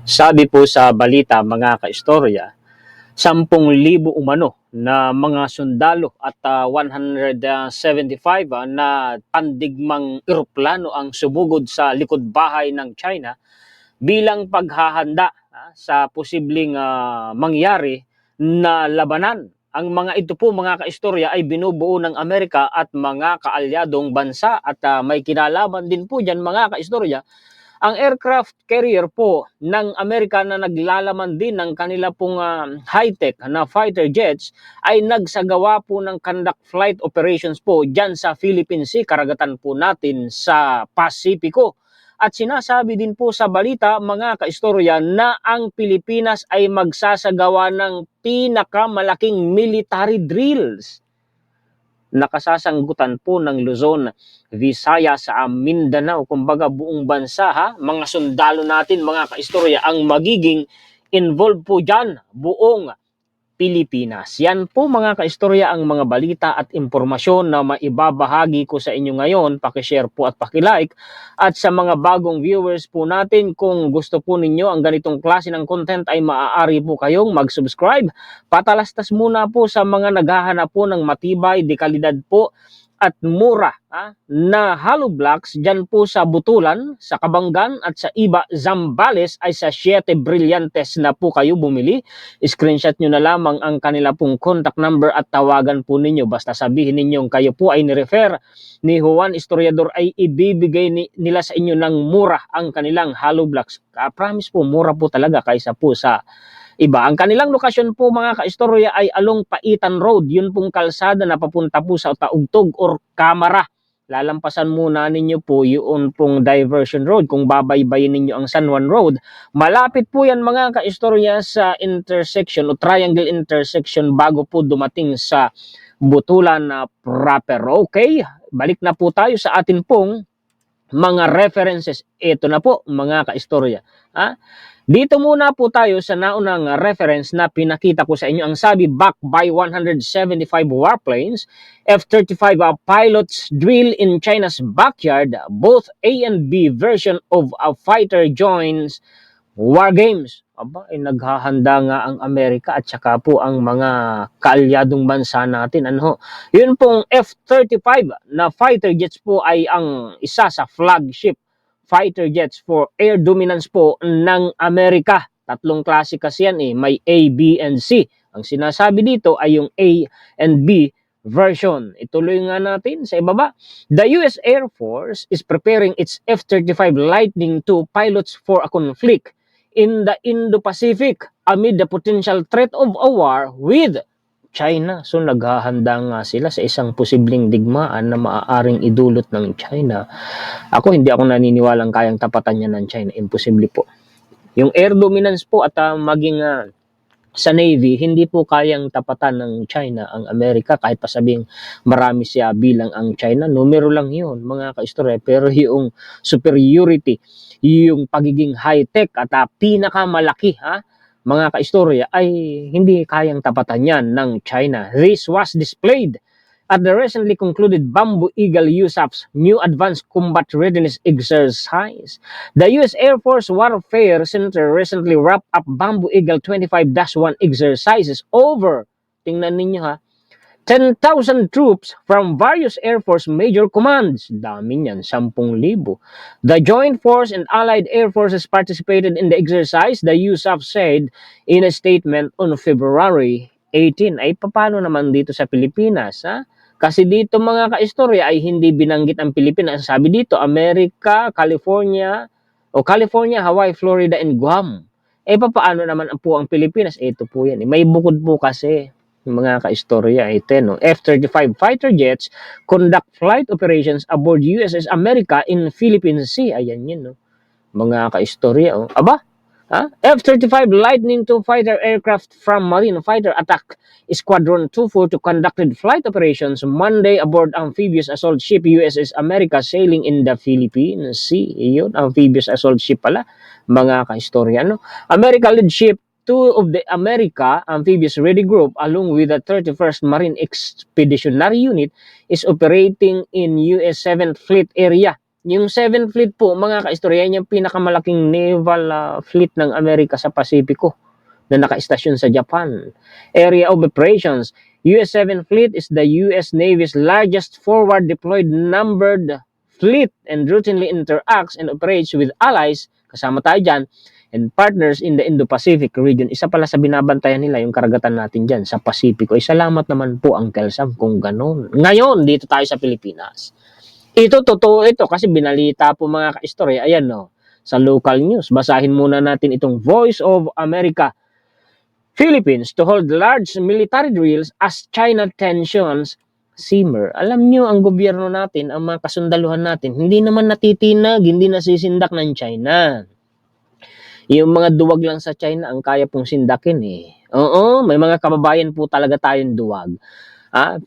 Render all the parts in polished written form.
Sabi po sa balita mga kaistorya, 10,000 umano na mga sundalo at 175 na pandigmang eroplano ang sumugod sa likod bahay ng China bilang paghahanda sa posibleng mangyari na labanan. Ang mga ito po mga kaistorya ay binubuo ng Amerika at mga kaalyadong bansa at may kinalaman din po dyan mga kaistorya ang aircraft carrier po ng Amerika na naglalaman din ng kanila pong high-tech na fighter jets ay nagsagawa po ng conduct flight operations po dyan sa Philippine Sea, karagatan po natin sa Pasipiko. At sinasabi din po sa balita mga kaistorya na ang Pilipinas ay magsasagawa ng pinakamalaking military drills nakasasanggutan po ng Luzon, Visayas, sa Mindanao, kumbaga buong bansa mga sundalo natin mga kaistorya ang magiging involved po dyan, buong Pilipinas. Yan po mga kaistorya ang mga balita at impormasyon na maibabahagi ko sa inyo ngayon. Pakishare po at pakilike. At sa mga bagong viewers po natin, kung gusto po ninyo ang ganitong klase ng content ay maaari po kayong mag-subscribe. Patalastas muna po sa mga naghahanap po ng matibay, dekalidad po at mura na hollow blocks dyan po sa Butulan, sa Kabanggan at sa iba Zambales ay sa 7 Brillantes na po kayo bumili. Screenshot nyo na lamang ang kanila pong contact number at tawagan po ninyo. Basta sabihin ninyong kayo po ay nirefer ni Juan Historiador ay ibibigay nila sa inyo ng mura ang kanilang hollow blocks. Promise po, mura po talaga kaysa po sa iba. Ang kanilang lokasyon po mga kaistorya ay along Paitan Road. Yun pong kalsada na papunta po sa Taugtog or Camara. Lalampasan muna ninyo po yun pong diversion road. Kung babaybayin ninyo ang San Juan Road, malapit po yan mga kaistorya sa intersection o triangle intersection bago po dumating sa Butulan na proper. Okay, balik na po tayo sa atin pong mga references. Ito na po mga kaistorya. Dito muna po tayo sa naunang reference na pinakita ko sa inyo. Ang sabi, backed by 175 warplanes, F-35 pilots drill in China's backyard. Both A and B version of a fighter joins war games. Aba, ay naghahanda nga ang Amerika at saka po ang mga kaalyadong bansa natin. Yun pong F-35 na fighter jets po ay ang isa sa flagship fighter jets for air dominance po ng Amerika. Tatlong klase kasi yan may A, B, and C. Ang sinasabi dito ay yung A and B version. Ituloy nga natin sa ibaba. The US Air Force is preparing its F-35 Lightning II pilots for a conflict in the Indo-Pacific amid the potential threat of a war with China. So naghahanda nga sila sa isang posibleng digmaan na maaaring idulot ng China. Hindi ako naniniwalang kayang tapatan niya ng China. Imposible po. Yung air dominance po at maging sa Navy, hindi po kayang tapatan ng China ang Amerika kahit pa sabing marami siya bilang ang China. Numero lang yun mga kaistorya. Pero yung superiority, yung pagiging high-tech at pinakamalaki mga kaistorya ay hindi kayang tapatan yan ng China. This was displayed at the recently concluded Bamboo Eagle USAF's new Advanced Combat Readiness Exercise. The U.S. Air Force Warfare Center recently wrapped up Bamboo Eagle 25-1 exercises over, tingnan ninyo 10,000 troops from various Air Force major commands. Dami niyan, 10,000. The Joint Force and Allied Air Forces participated in the exercise, the USAF said in a statement on February 18. Ay, paano naman dito sa Pilipinas? Kasi dito mga kaistorya ay hindi binanggit ang Pilipinas. Sabi dito, America, California, Hawaii, Florida, and Guam. Paano naman po ang Pilipinas? Ito po yan. May bukod po kasi mga kaistorya. F-35 fighter jets conduct flight operations aboard USS America in Philippine Sea. Ayan yun, mga kaistorya. F-35 Lightning II fighter aircraft from Marine Fighter Attack Squadron 242 conducted flight operations Monday aboard amphibious assault ship USS America sailing in the Philippine Sea. Iyon, amphibious assault ship pala, mga kaistorya. America-led ship 2 of the America Amphibious Ready Group along with the 31st Marine Expeditionary Unit is operating in US 7th Fleet area. yung 7th Fleet po, mga kaistorya, yan yung pinakamalaking naval fleet ng Amerika sa Pasipiko na nakaistasyon sa Japan. Area of operations, US 7th Fleet is the US Navy's largest forward deployed numbered fleet and routinely interacts and operates with allies, kasama tayo dyan, and partners in the Indo-Pacific region. Isa pala sa binabantayan nila yung karagatan natin dyan sa Pasipiko. Salamat naman po, Uncle Sam, kung ganun. Ngayon, dito tayo sa Pilipinas. Ito, totoo ito, kasi binalita po mga kaistorya. Ayan, no, sa local news. Basahin muna natin itong Voice of America. Philippines to hold large military drills as China tensions simmer. Alam nyo, ang gobyerno natin, ang mga kasundaluhan natin, hindi naman natitinag, hindi nasisindak ng China. Yung mga duwag lang sa China, ang kaya pong sindakin eh. Oo, may mga kababayan po talaga tayong duwag.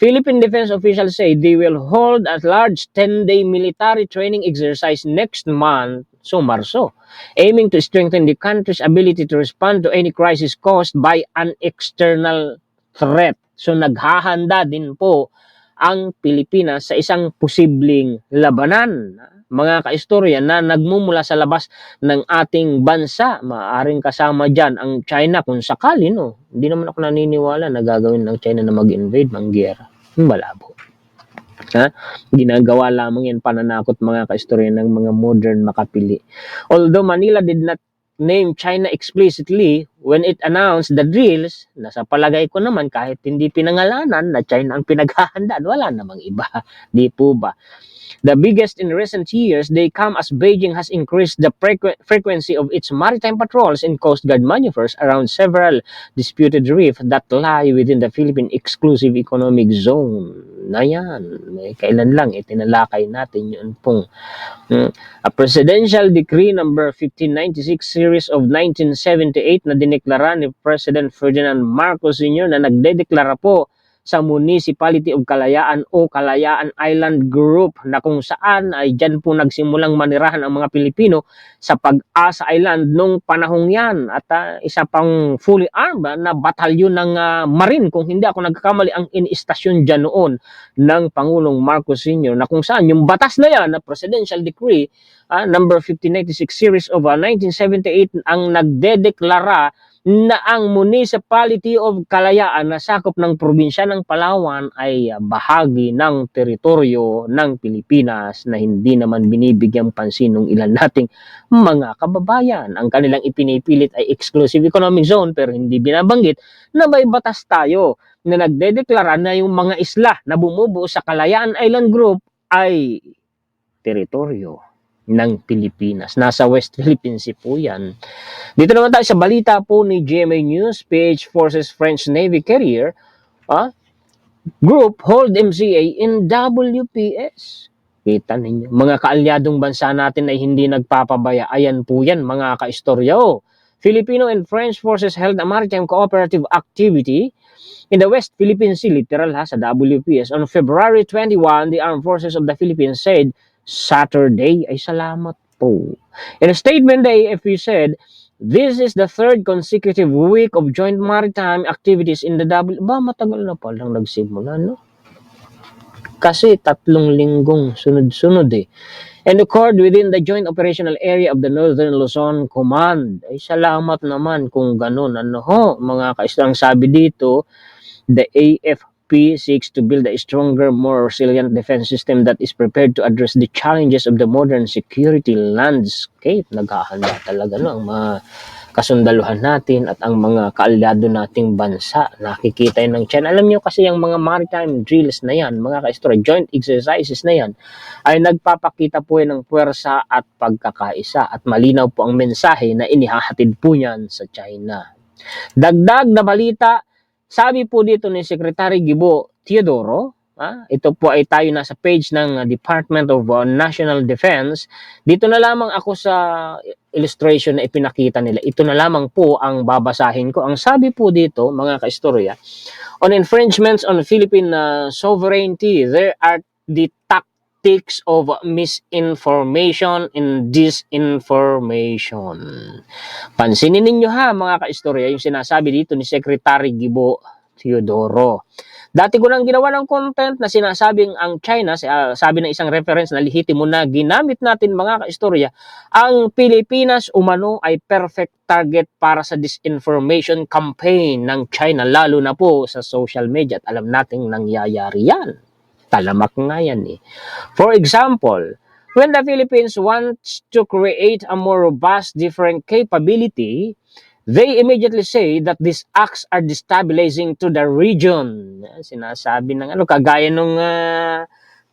Philippine defense officials say they will hold a large 10-day military training exercise next month, so Marso, aiming to strengthen the country's ability to respond to any crisis caused by an external threat. So naghahanda din po ang Pilipinas sa isang posibleng labanan, mga kaistorya, na nagmumula sa labas ng ating bansa. Maaring kasama dyan ang China kung sakali, no? Hindi naman ako naniniwala na gagawin ng China na mag-invade, manggera. Malabo. Ginagawa lamang yan pananakot, mga kaistorya, ng mga modern makapili. Although Manila did not name China explicitly when it announced the drills, nasa palagay ko naman kahit hindi pinangalanan na China ang pinaghahandaan, wala namang iba. Di po ba? The biggest in recent years, they come as Beijing has increased the frequency of its maritime patrols and Coast Guard maneuvers around several disputed reefs that lie within the Philippine Exclusive Economic Zone. Na yan, may kailan lang itinalakay natin yun pong a presidential decree number 1596 series of 1978 na dineklara ni President Ferdinand Marcos Sr. na nagdedeklara po sa Municipality of Kalayaan o Kalayaan Island Group, na kung saan ay dyan po nagsimulang manirahan ang mga Pilipino sa Pag-asa Island nung panahong yan, at isa pang fully armed na batalyon ng Marine, kung hindi ako nagkakamali, ang inistasyon dyan noon ng Pangulong Marcos Sr., na kung saan yung batas na yan na Presidential Decree number 1596 series of 1978 ang nagdedeklara na ang Municipality of Kalayaan na sakop ng probinsya ng Palawan ay bahagi ng teritoryo ng Pilipinas na hindi naman binibigyang pansin ng ilan nating mga kababayan. Ang kanilang ipinipilit ay exclusive economic zone, pero hindi binabanggit na may batas tayo na nagdedeklara na yung mga isla na bumubuo sa Kalayaan Island Group ay teritoryo ng Pilipinas. Nasa West Philippine Sea po yan. Dito naman tayo sa balita po ni GMA News. PH Forces French Navy Carrier Group hold MCA in WPS. Kita ninyo, mga kaalyadong bansa natin ay hindi nagpapabaya. Ayan po yan, mga kaistorya. Filipino and French forces held a maritime cooperative activity in the West Philippine Sea, literal sa WPS. On February 21, the Armed Forces of the Philippines said Saturday, ay salamat po. In a statement, the AFP said, this is the third consecutive week of joint maritime activities in the matagal na palang nagsimula, no? Kasi 3 linggong sunod-sunod and occurred within the joint operational area of the Northern Luzon Command. Ay salamat naman kung ganun. Mga kaistorya, ang sabi dito, the AFP seeks to build a stronger, more resilient defense system that is prepared to address the challenges of the modern security landscape. Naghahanda talaga ang mga kasundaluhan natin at ang mga kaalyado nating bansa. Nakikita yun ng China. Alam nyo kasi yung mga maritime drills na yan, mga kaistorya, joint exercises na yan, ay nagpapakita po yan ng puwersa at pagkakaisa, at malinaw po ang mensahe na inihahatid po yan sa China. Dagdag na balita, sabi po dito ni Secretary Gibo Teodoro, ito po ay tayo nasa page ng Department of National Defense. Dito na lamang ako sa illustration na ipinakita nila. Ito na lamang po ang babasahin ko. Ang sabi po dito, mga kaistorya, on infringements on Philippine sovereignty, there are the tactics of misinformation and disinformation. Pansinin ninyo mga kaistorya, yung sinasabi dito ni Secretary Gibo Teodoro. Dati ko nang ginawa ng content na sinasabing ang China, sabi ng isang reference na lehitimo na ginamit natin mga kaistorya, ang Pilipinas umano ay perfect target para sa disinformation campaign ng China, lalo na po sa social media, at alam nating nangyayari yan. Talamak nga yan eh. For example, when the Philippines wants to create a more robust, different capability, they immediately say that these acts are destabilizing to the region. Sinasabi ng kagaya nung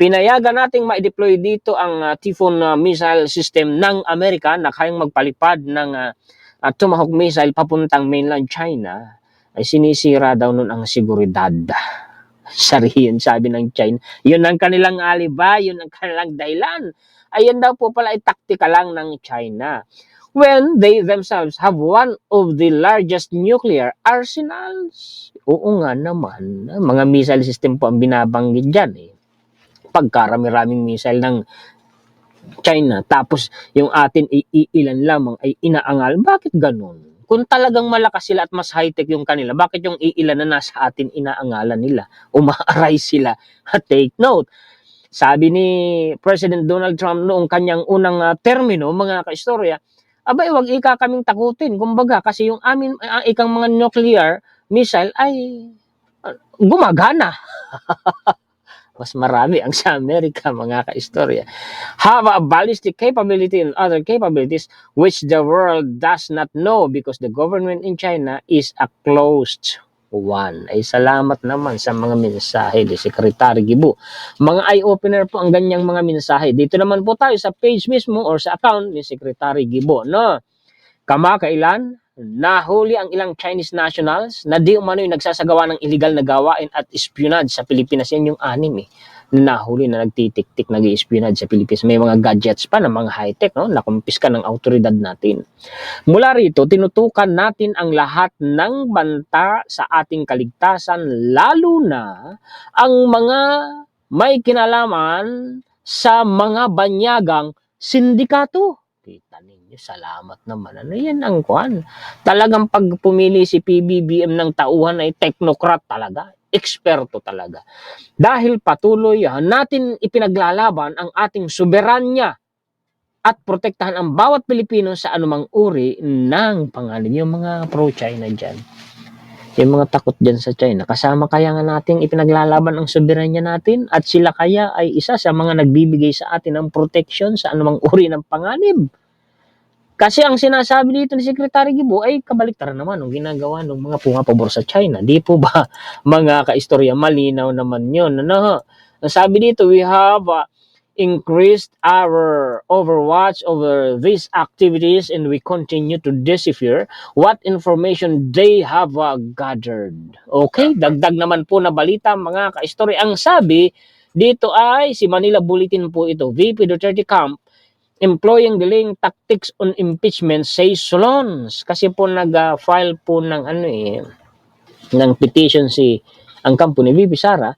pinayagan nating ma-deploy dito ang Typhoon missile system ng Amerika na kayang magpalipad ng Tomahawk missile papuntang mainland China, ay sinisira daw nun ang seguridad. Sarihin, sabi ng China. Yun ang kanilang alibay, yun ang kanilang dahilan. Ayan daw po pala ay taktika lang ng China. When they themselves have one of the largest nuclear arsenals. Oo nga naman, mga missile system po ang binabanggit dyan eh. Pagkarami-raming missile ng China, tapos yung atin iilan lamang ay inaangal. Bakit ganun? Kung talagang malakas sila at mas high-tech yung kanila, bakit yung iilan na nasa atin inaangalan nila? Umaaray sila. Take note. Sabi ni President Donald Trump noong kanyang unang termino, mga kaistorya, abay, wag ika kaming takutin. Kumbaga, kasi yung amin, ikang mga nuclear missile ay gumagana. Mas marami ang sa Amerika, mga kaistorya. Have a ballistic capability and other capabilities which the world does not know because the government in China is a closed one. Ay salamat naman sa mga mensahe ni Secretary Gibo. Mga eye-opener po ang ganyang mga mensahe. Dito naman po tayo sa page mismo or sa account ni Secretary Gibo. No? Kamakailan, nahuli ang ilang Chinese nationals na di umano'y nagsasagawa ng illegal na gawain at espionage sa Pilipinas. Yan yung anim eh. Nahuli na nagtitik-tik, nag-i-espionage sa Pilipinas. May mga gadgets pa na mga high-tech, no? Nakumpiska ng autoridad natin. Mula rito, tinutukan natin ang lahat ng banta sa ating kaligtasan, lalo na ang mga may kinalaman sa mga banyagang sindikato. Kita ninyo, salamat naman. Ano yan ang kwan? Talagang pag pumili si PBBM ng tauhan ay technocrat talaga. Eksperto talaga. Dahil patuloy natin ipinaglalaban ang ating soberanya at protektahan ang bawat Pilipino sa anumang uri ng pangalan. Yung mga pro-China dyan. Yung mga takot dyan sa China. Kasama kaya nga nating ipinaglalaban ang soberanya natin at sila kaya ay isa sa mga nagbibigay sa atin ng protection sa anumang uri ng panganib. Kasi ang sinasabi dito ni Secretary Gibo ay kabaliktaran naman ng ginagawa ng mga pumapabor sa China. Di po ba, mga kaistorya, malinaw naman yun. Ano? Ang sabi dito, we have increased our overwatch over these activities and we continue to decipher what information they have gathered. Okay, dagdag naman po na balita, mga kaistorya. Ang sabi dito ay si Manila Bulletin po ito, VP Duterte Camp employing delaying tactics on impeachment, says Solons. Kasi po nag-file po ng ng petition ang kampo ni VP Sara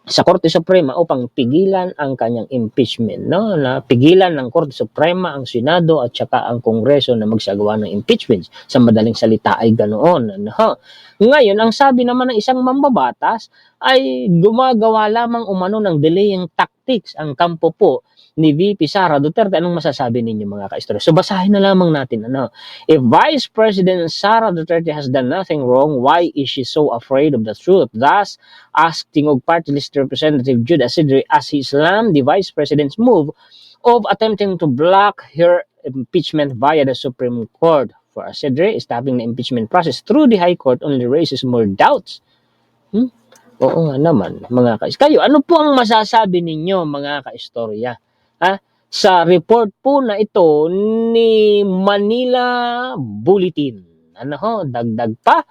sa Korte Suprema upang pigilan ang kanyang impeachment, no? Na pigilan ng Korte Suprema ang Senado at saka ang Kongreso na magsagawa ng impeachment. Sa madaling salita ay ganoon, no? Ngayon, ang sabi naman ng isang mambabatas ay gumagawa lamang umano ng delaying tactics ang kampo po ni VP Sara Duterte. Anong masasabi ninyo, mga kaistorya? So basahin na lamang natin. If Vice President Sara Duterte has done nothing wrong, why is she so afraid of the truth? Thus, asking og party list Representative Jude Asidre as he slammed the Vice President's move of attempting to block her impeachment via the Supreme Court. For Asidre, stopping the impeachment process through the High Court only raises more doubts. Oo nga naman, mga kaistorya. Kayo, ano po ang masasabi ninyo, mga kaistorya? Sa report po na ito ni Manila Bulletin. Dagdag pa.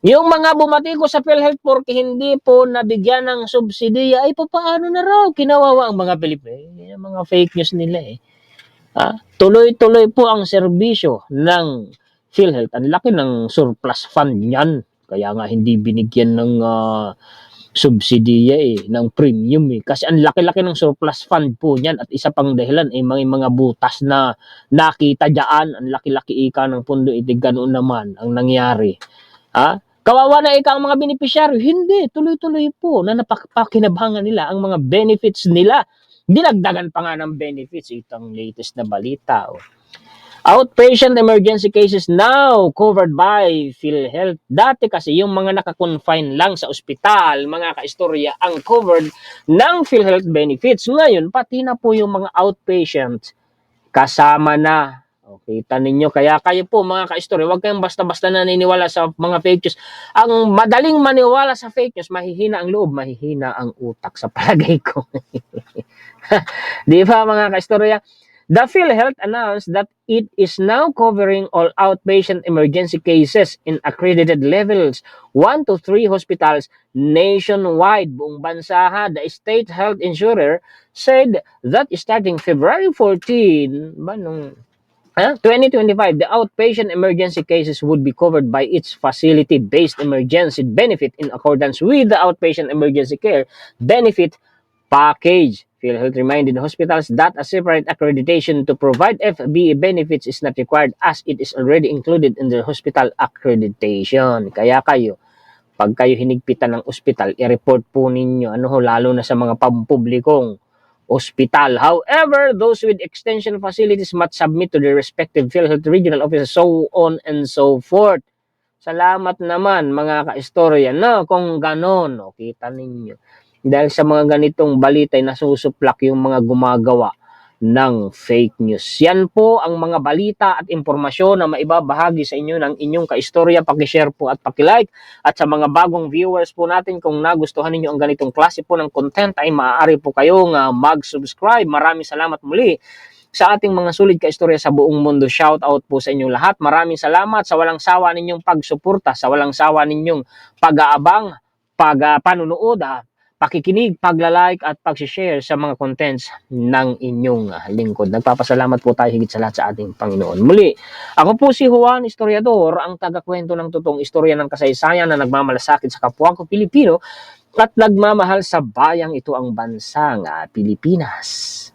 Yung mga bumati ko sa PhilHealth porque hindi po nabigyan ng subsidiya, ay paano na raw? Kinawawa ang mga Pilipino. Yung mga fake news nila eh. Tuloy-tuloy po ang serbisyo ng PhilHealth. Ang laki ng surplus fund niyan. Kaya nga hindi binigyan ng subsidiya ng premium kasi ang laki-laki ng surplus fund po niyan at isa pang dahilan ay mga butas na nakita diyan, ang laki-laki ika ng pundo, ganoon naman ang nangyari. Kawawa na ika ang mga beneficiaryo. Hindi, tuloy-tuloy po na napakinabangan nila ang mga benefits nila. Dinagdagan pa nga ng benefits. Itong latest na balita. Outpatient emergency cases now covered by PhilHealth. Dati kasi yung mga nakakonfine lang sa ospital, mga kaistorya, ang covered ng PhilHealth benefits. Ngayon, pati na po yung mga outpatient kasama na. Okay, ninyo. Kaya kayo po mga kaistorya, huwag kayong basta-basta naniniwala sa mga fake news. Ang madaling maniwala sa fake news, mahihina ang loob, mahihina ang utak sa palagay ko. Di ba mga kaistorya? The PhilHealth announced that it is now covering all outpatient emergency cases in accredited levels 1 to 3 hospitals nationwide. Buong bansa ha. The state health insurer said that starting February 14, 2025, the outpatient emergency cases would be covered by its facility-based emergency benefit in accordance with the outpatient emergency care benefit package. PhilHealth reminded hospitals that a separate accreditation to provide FBE benefits is not required as it is already included in the hospital accreditation. Kaya kayo, pag kayo hinigpitan ng ospital, i-report po ninyo, lalo na sa mga pampublikong ospital. However, those with extension facilities must submit to their respective PhilHealth regional offices, so on and so forth. Salamat naman mga kaistorya, kung ganon, kita ninyo. Dahil sa mga ganitong balita ay nasusuplak yung mga gumagawa ng fake news. Yan po ang mga balita at impormasyon na maibabahagi sa inyo ng inyong kaistorya. Pakishare po at pakilike. At sa mga bagong viewers po natin, kung nagustuhan ninyo ang ganitong klase po ng content, ay maaari po kayong mag-subscribe. Maraming salamat muli sa ating mga sulit kaistorya sa buong mundo. Shout out po sa inyong lahat. Maraming salamat sa walang sawa ninyong pagsuporta, sa walang sawa ninyong pag-aabang, panunood, pakikinig, pagla-like at pag-share sa mga contents ng inyong lingkod. Nagpapasalamat po tayo higit sa lahat sa ating Panginoon. Muli, ako po si Juan Historiador, ang tagakwento ng totoong istorya ng kasaysayan na nagmamalasakit sa kapwa ko Pilipino at nagmamahal sa bayang ito ang bansang Pilipinas.